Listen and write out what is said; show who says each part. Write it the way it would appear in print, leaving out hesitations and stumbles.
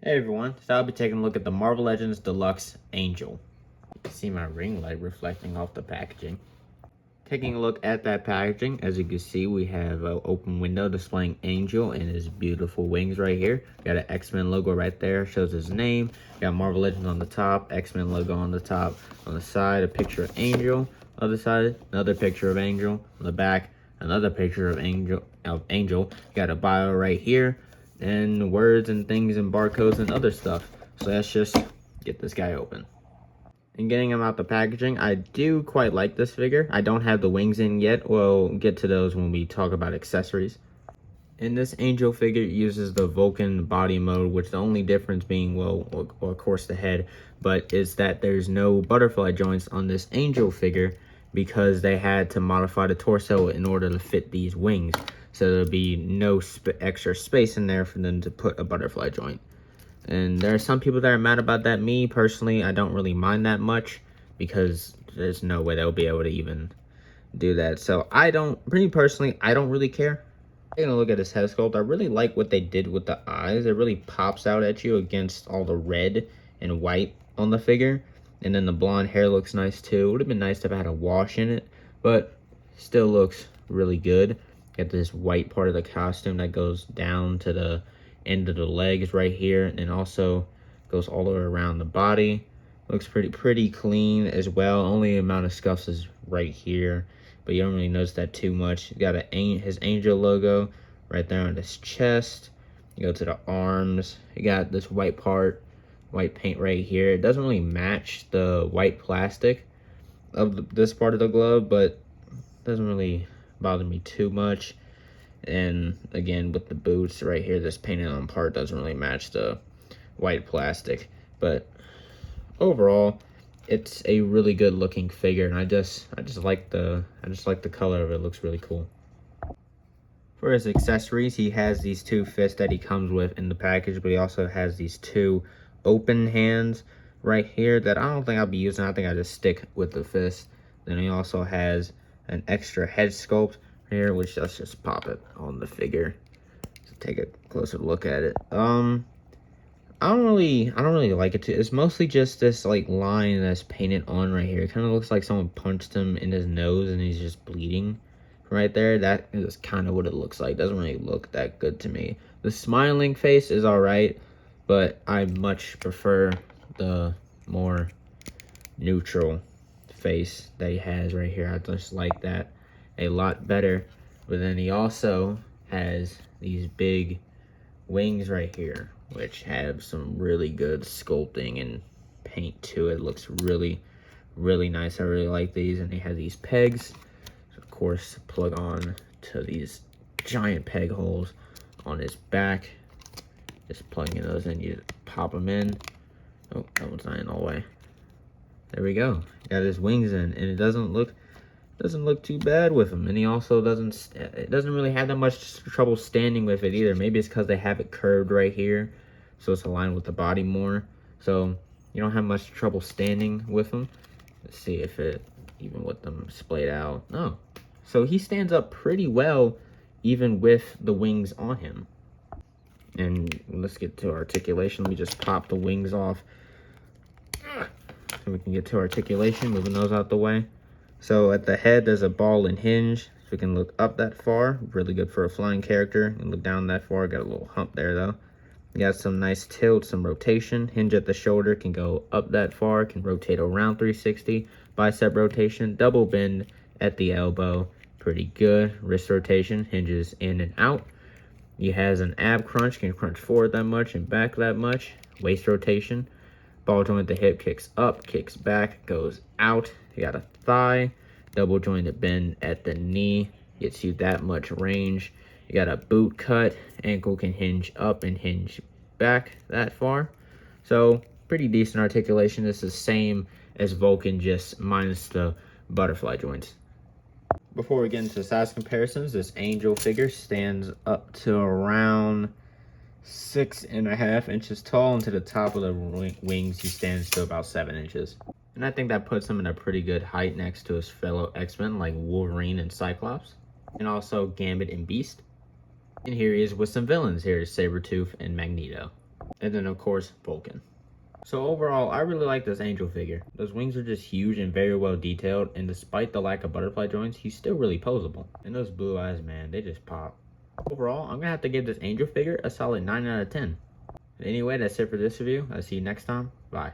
Speaker 1: Hey everyone, so I'll be taking a look at the Marvel Legends Deluxe Angel. You can see my ring light reflecting off the packaging. Taking a look at that packaging, as you can see, we have an open window displaying Angel and his beautiful wings right here. Got an X-Men logo right there, shows his name. Got Marvel Legends on the top, X-Men logo on the top. On the side, a picture of Angel. Other side, another picture of Angel. On the back, another picture of Angel. Got a bio right here, and words and things and barcodes and other stuff. So let's just get this guy open. And getting him out the packaging, I do quite like this figure. I don't have the wings in yet. We'll get to those when we talk about accessories. And this Angel figure uses the Vulcan body mode, which the only difference being, well, of course the head, but is that there's no butterfly joints on this Angel figure because they had to modify the torso in order to fit these wings. So there'll be no extra space in there for them to put a butterfly joint. And there are some people that are mad about that. Me, personally, I don't really mind that much because there's no way they'll be able to even do that. So I don't really care. Taking a look at his head sculpt, I really like what they did with the eyes. It really pops out at you against all the red and white on the figure. And then the blonde hair looks nice too. It would have been nice to have had a wash in it, but still looks really good. Got this white part of the costume that goes down to the end of the legs right here, and also goes all the way around the body. Looks pretty clean as well. Only amount of scuffs is right here, but you don't really notice that too much. You got his Angel logo right there on his chest. You go to the arms. You got this white paint right here. It doesn't really match the white plastic of this part of the glove, but it doesn't really bother me too much. And again, with the boots right here, this painted on part doesn't really match the white plastic, but overall it's a really good looking figure, and I just like the color of it. It looks really cool. For his accessories, he has these two fists that he comes with in the package, but he also has these two open hands right here that I don't think I'll be using. I think I just stick with the fist. Then he also has an extra head sculpt here, which let's just pop it on the figure to take a closer look at it. I don't really like it too. It's mostly just this like line that's painted on right here. It kind of looks like someone punched him in his nose and he's just bleeding right there. That is kind of what it looks like. Doesn't really look that good to me. The smiling face is all right, but I much prefer the more neutral face that he has right here. I just like that a lot better. But then he also has these big wings right here, which have some really good sculpting and paint to it. Looks really nice. I really like these. And he has these pegs, of course, plug on to these giant peg holes on his back. Just plugging those in, you just pop them in. Oh, that one's not in all the way. There we go. Got his wings in, and it doesn't look too bad with him. And he also doesn't really have that much trouble standing with it either. Maybe it's because they have it curved right here, so it's aligned with the body more, so you don't have much trouble standing with him. Let's see if it, even with them splayed out. No, so he stands up pretty well even with the wings on him. And let's get to articulation. Let me just pop the wings off so we can get to articulation, moving those out the way. So at the head, there's a ball and hinge, so we can look up that far. Really good for a flying character. And look down that far. Got a little hump there, though. You got some nice tilt, some rotation. Hinge at the shoulder can go up that far, can rotate around 360. Bicep rotation, double bend at the elbow. Pretty good. Wrist rotation, hinges in and out. He has an ab crunch, can crunch forward that much and back that much. Waist rotation. Ball joint at the hip, kicks up, kicks back, goes out. You got a thigh, double jointed bend at the knee, gets you that much range. You got a boot cut, ankle can hinge up and hinge back that far. So pretty decent articulation. This is the same as Vulcan, just minus the butterfly joints. Before we get into size comparisons, this Angel figure stands up to around 6.5 inches tall, and to the top of the wings he stands to about 7 inches. And I think that puts him in a pretty good height next to his fellow X-Men like Wolverine and Cyclops, and also Gambit and Beast. And here he is with some villains. Here is Sabretooth and Magneto. And then of course, Vulcan. So overall, I really like this Angel figure. Those wings are just huge and very well detailed, and despite the lack of butterfly joints, he's still really posable. And those blue eyes, man, they just pop. Overall, I'm gonna have to give this Angel figure a solid 9 out of 10. Anyway, that's it for this review. I'll see you next time. Bye.